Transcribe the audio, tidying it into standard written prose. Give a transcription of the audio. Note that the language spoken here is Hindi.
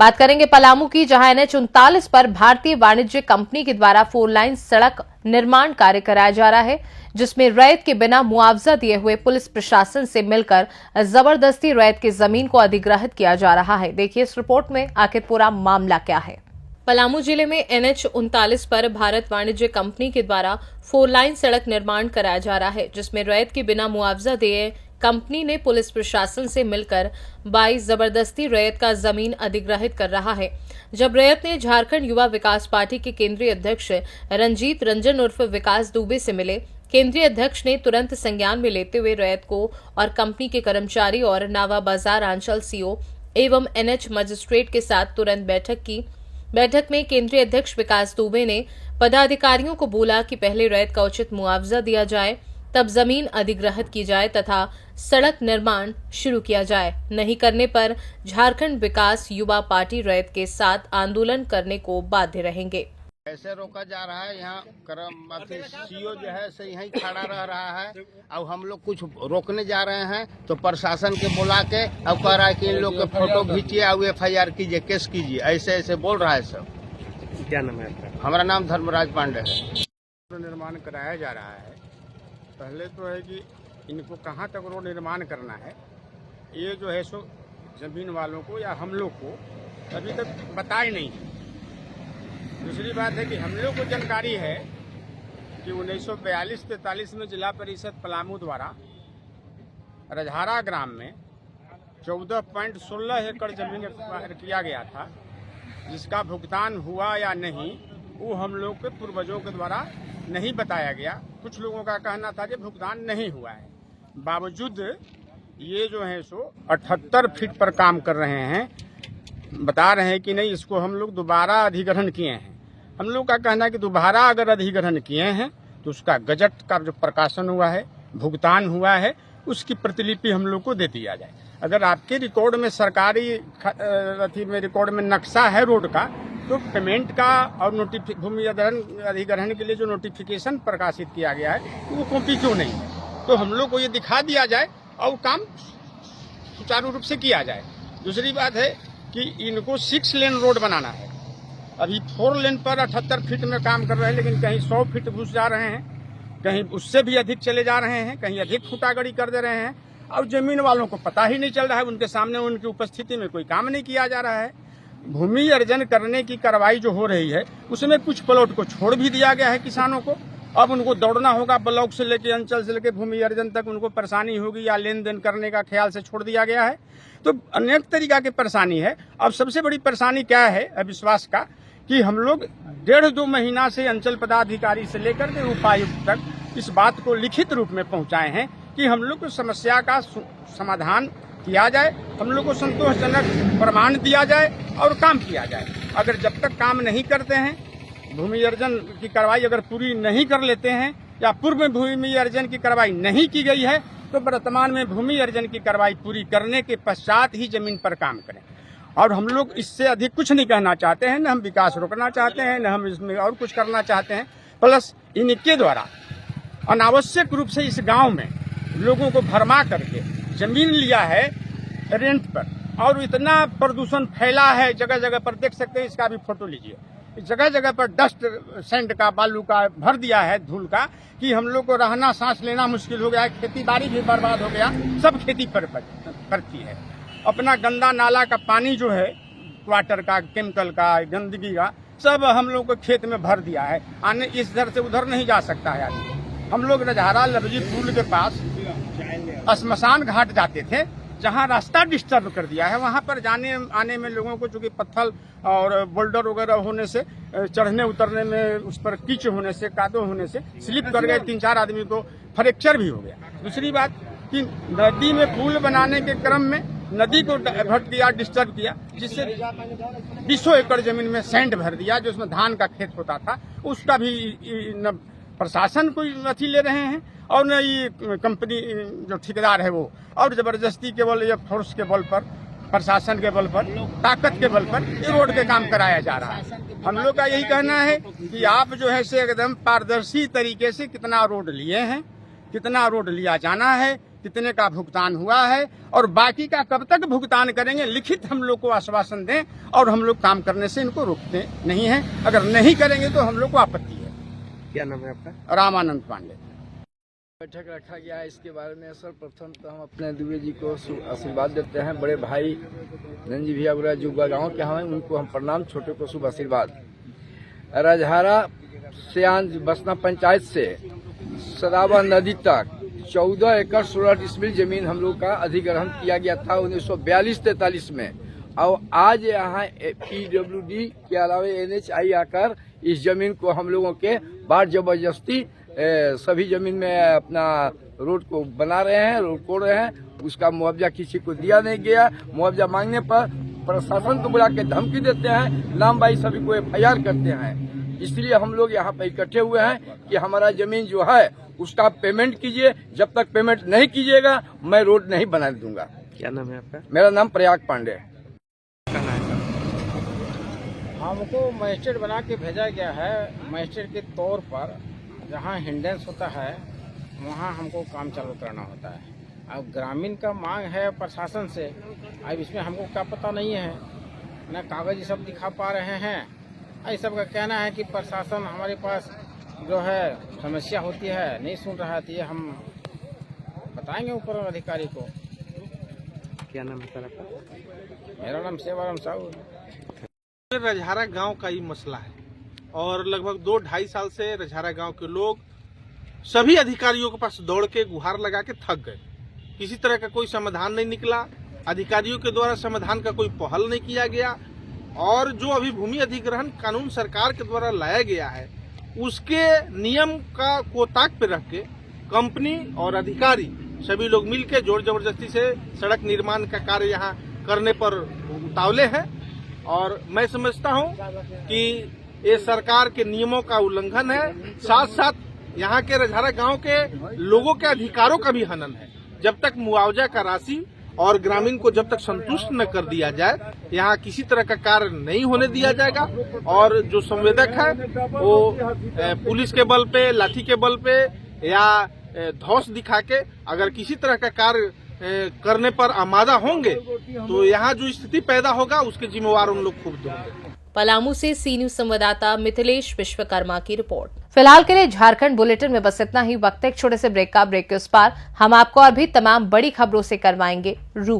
बात करेंगे पलामू की, जहां NH 39 पर भारतीय वाणिज्य कंपनी के द्वारा 4 लाइन सड़क निर्माण कार्य कराया जा रहा है, जिसमें रैयत के बिना मुआवजा दिए हुए पुलिस प्रशासन से मिलकर जबरदस्ती रैयत की जमीन को अधिग्रहित किया जा रहा है। देखिए इस रिपोर्ट में आखिर पूरा मामला क्या है। पलामू जिले में NH 39 पर भारत वाणिज्य कंपनी के द्वारा 4 लाइन सड़क निर्माण कराया जा रहा है, जिसमें रैयत के बिना मुआवजा दिए कंपनी ने पुलिस प्रशासन से मिलकर 22 जबरदस्ती रैयत का जमीन अधिग्रहित कर रहा है। जब रैयत ने झारखंड युवा विकास पार्टी के केंद्रीय अध्यक्ष रंजीत रंजन उर्फ विकास दुबे से मिले, केंद्रीय अध्यक्ष ने तुरंत संज्ञान में लेते हुए रैयत को और कंपनी के कर्मचारी और नावा बाजार आंचल सीओ एवं NH मजिस्ट्रेट के साथ तुरंत बैठक की। बैठक में केंद्रीय अध्यक्ष विकास दुबे ने पदाधिकारियों को बोला कि पहले रैयत का उचित मुआवजा दिया जाए, तब जमीन अधिग्रहित की जाए तथा सड़क निर्माण शुरू किया जाए। नहीं करने पर झारखंड विकास युवा पार्टी रैयत के साथ आंदोलन करने को बाध्य रहेंगे। ऐसे रोका जा रहा है, यहाँ सीओ जो है से यहीं खड़ा रह रहा है और हम लोग कुछ रोकने जा रहे हैं तो प्रशासन के बुला के अब कह रहा है कि इन लोग के फोटो खींचिए और FIR कीजिए, केस कीजिए, ऐसे ऐसे बोल रहा है सब। क्या नाम है आपका? हमारा नाम धर्मराज पांडे है। निर्माण कराया जा रहा है। पहले तो है कि इनको कहाँ तक रोड निर्माण करना है, ये जो है सो जमीन वालों को या हम लोग को अभी तक बताए नहीं है। दूसरी बात है कि हम लोग को जानकारी है कि 1942-43 में जिला परिषद पलामू द्वारा रजहारा ग्राम में 14.16 एकड़ जमीन एक्वायर किया गया था, जिसका भुगतान हुआ या नहीं वो हम लोग के पूर्वजों के द्वारा नहीं बताया गया। कुछ लोगों का कहना था कि भुगतान नहीं हुआ है। बावजूद ये जो है सो 78 फीट पर काम कर रहे हैं, बता रहे हैं कि नहीं इसको हम लोग दोबारा अधिग्रहण किए हैं। हम लोग का कहना है कि दोबारा अगर अधिग्रहण किए हैं तो उसका गजट का जो प्रकाशन हुआ है, भुगतान हुआ है, उसकी प्रतिलिपि हम लोग को दे दिया जाए। अगर आपके रिकॉर्ड में सरकारी में रिकॉर्ड में नक्शा है रोड का, तो पेमेंट का और भूमि अधिग्रहण के लिए जो नोटिफिकेशन प्रकाशित किया गया है वो कॉपी क्यों नहीं है, तो हम लोग को ये दिखा दिया जाए और काम सुचारू रूप से किया जाए। दूसरी बात है कि इनको 6 लेन रोड बनाना है। अभी 4 लेन पर 78 फीट में काम कर रहे हैं, लेकिन कहीं 100 फीट घुस जा रहे हैं, कहीं उससे भी अधिक चले जा रहे हैं, कहीं अधिक फुटागड़ी कर दे रहे हैं और जमीन वालों को पता ही नहीं चल रहा है। उनके सामने उनकी उपस्थिति में कोई काम नहीं किया जा रहा है। भूमि अर्जन करने की कार्रवाई जो हो रही है उसमें कुछ प्लॉट को छोड़ भी दिया गया है किसानों को। अब उनको दौड़ना होगा, ब्लॉक से लेके अंचल से लेके भूमि अर्जन तक उनको परेशानी होगी, या लेन देन करने का ख्याल से छोड़ दिया गया है। तो अनेक तरीका की परेशानी है। अब सबसे बड़ी परेशानी क्या है अविश्वास का, कि हम लोग 1.5-2 महीना से अंचल पदाधिकारी से लेकर के उपायुक्त तक इस बात को लिखित रूप में पहुंचाए हैं कि हम लोग को समस्या का समाधान किया जाए, हम लोग को संतोषजनक प्रमाण दिया जाए और काम किया जाए। अगर जब तक काम नहीं करते हैं, भूमि अर्जन की कार्रवाई अगर पूरी नहीं कर लेते हैं या पूर्व में भूमि अर्जन की कार्रवाई नहीं की गई है, तो वर्तमान में भूमि अर्जन की कार्रवाई पूरी करने के पश्चात ही जमीन पर काम करें। और हम लोग इससे अधिक कुछ नहीं कहना चाहते हैं, न हम विकास रोकना चाहते हैं, न हम इसमें और कुछ करना चाहते हैं। प्लस इनके द्वारा अनावश्यक रूप से इस गांव में लोगों को भरमा करके जमीन लिया है रेंट पर, और इतना प्रदूषण फैला है जगह जगह पर, देख सकते हैं, इसका भी फोटो लीजिए। जगह जगह पर डस्ट सैंड का, बालू का भर दिया है, धूल का, कि हम लोग को रहना सांस लेना मुश्किल हो गया है। खेती बाड़ी भी बर्बाद हो गया, सब खेती पर करती है। अपना गंदा नाला का पानी जो है, वाटर का, केमिकल का, गंदगी का, सब हम लोग को खेत में भर दिया है। आने इस इधर से उधर नहीं जा सकता है आदमी। हम लोग रजहारा लबजी पुल के पास श्मशान घाट जाते थे, जहाँ रास्ता डिस्टर्ब कर दिया है। वहाँ पर जाने आने में लोगों को चूंकि पत्थर और बोल्डर वगैरह होने से, चढ़ने उतरने में उस पर कीच होने से, कादो होने से स्लिप कर गए, 3-4 आदमी को फ्रैक्चर भी हो गया। दूसरी बात कि नदी में पुल बनाने के क्रम में नदी को डाइवर्ट किया, डिस्टर्ब किया, जिससे 200 एकड़ जमीन में सैंड भर दिया, जो उसमें धान का खेत होता था। उसका भी न प्रशासन कोई अथी ले रहे हैं और न ये कंपनी जो ठेकेदार है वो, और जबरदस्ती केवल ये फोर्स के बल पर, प्रशासन के बल पर, ताकत के बल पर ये रोड के काम कराया जा रहा है। हम लोग का यही कहना है कि आप जो है से एकदम पारदर्शी तरीके से कितना रोड लिए हैं, कितना रोड लिया जाना है, कितने का भुगतान हुआ है और बाकी का कब तक भुगतान करेंगे, लिखित हम लोग को आश्वासन दें और हम लोग काम करने से इनको रोकते नहीं हैं। अगर नहीं करेंगे तो हम लोग को आपत्ति है। क्या नाम है आपका? रामानंद पांडे। बैठक रखा गया है इसके बारे में। सर्वप्रथम तो हम अपने दुबे जी को आशीर्वाद देते हैं। बड़े भाई रंजी भैया बुरा जुगा गाँव के हैं, उनको हम प्रणाम, छोटे को शुभ आशीर्वाद। रजहारा से बसना पंचायत से सदाबा नदी तक 14 एकड़ 16 डिसमिल जमीन हम लोग का अधिग्रहण किया गया था 1942-43 में। और आज यहाँ PWD के अलावा NHI आकर इस जमीन को हम लोगों के बार जबरदस्ती सभी जमीन में अपना रोड को बना रहे हैं, रोड कोड़ रहे हैं। उसका मुआवजा किसी को दिया नहीं गया। मुआवजा मांगने पर प्रशासन को बुला के धमकी देते हैं, नामबाई सभी को FIR करते हैं। इसलिए हम लोग यहाँ पे इकट्ठे हुए हैं कि हमारा जमीन जो है उसका पेमेंट कीजिए। जब तक पेमेंट नहीं कीजिएगा मैं रोड नहीं बना दूंगा। क्या नाम है आपका? मेरा नाम प्रयाग पांडे है। कहाँ है सर? हमको मजिस्ट्रेट बना के भेजा गया है। मजिस्ट्रेट के तौर पर जहाँ हिंडेंस होता है वहाँ हमको काम चालू करना होता है। अब ग्रामीण का मांग है प्रशासन से, अब इसमें हमको क्या पता नहीं है, न कागज सब दिखा पा रहे हैं। इस सब का कहना है कि प्रशासन हमारे पास जो है समस्या होती है नहीं सुन रहा है, तो ये हम बताएंगे ऊपर अधिकारी को। क्या नाम है सर आपका? मेरा नाम सेवाराम साहू। रजहारा गांव का ये मसला है और लगभग 2-2.5 साल से रजहारा गांव के लोग सभी अधिकारियों के पास दौड़ के गुहार लगा के थक गए। किसी तरह का कोई समाधान नहीं निकला। अधिकारियों के द्वारा समाधान का कोई पहल नहीं किया गया और जो अभी भूमि अधिग्रहण कानून सरकार के द्वारा लाया गया है उसके नियम का को ताक पे रख के कंपनी और अधिकारी सभी लोग मिलकर जोर जबरदस्ती से सड़क निर्माण का कार्य यहाँ करने पर उतावले हैं। और मैं समझता हूँ कि ये सरकार के नियमों का उल्लंघन है, साथ साथ यहाँ के रजहारा गांव के लोगों के अधिकारों का भी हनन है। जब तक मुआवजा का राशि और ग्रामीण को जब तक संतुष्ट न कर दिया जाए यहाँ किसी तरह का कार्य नहीं होने दिया जाएगा। और जो संवेदक है वो पुलिस के बल पे, लाठी के बल पे या धौंस दिखा के अगर किसी तरह का कार्य करने पर आमादा होंगे तो यहाँ जो स्थिति पैदा होगा उसके जिम्मेवार उन लोग खुद होंगे। पलामू से सी न्यूज संवाददाता मिथिलेश विश्वकर्मा की रिपोर्ट। फिलहाल के लिए झारखंड बुलेटिन में बस इतना ही। वक्त एक छोटे से ब्रेक का। ब्रेक के उस पार हम आपको और भी तमाम बड़ी खबरों से करवाएंगे रूबरू।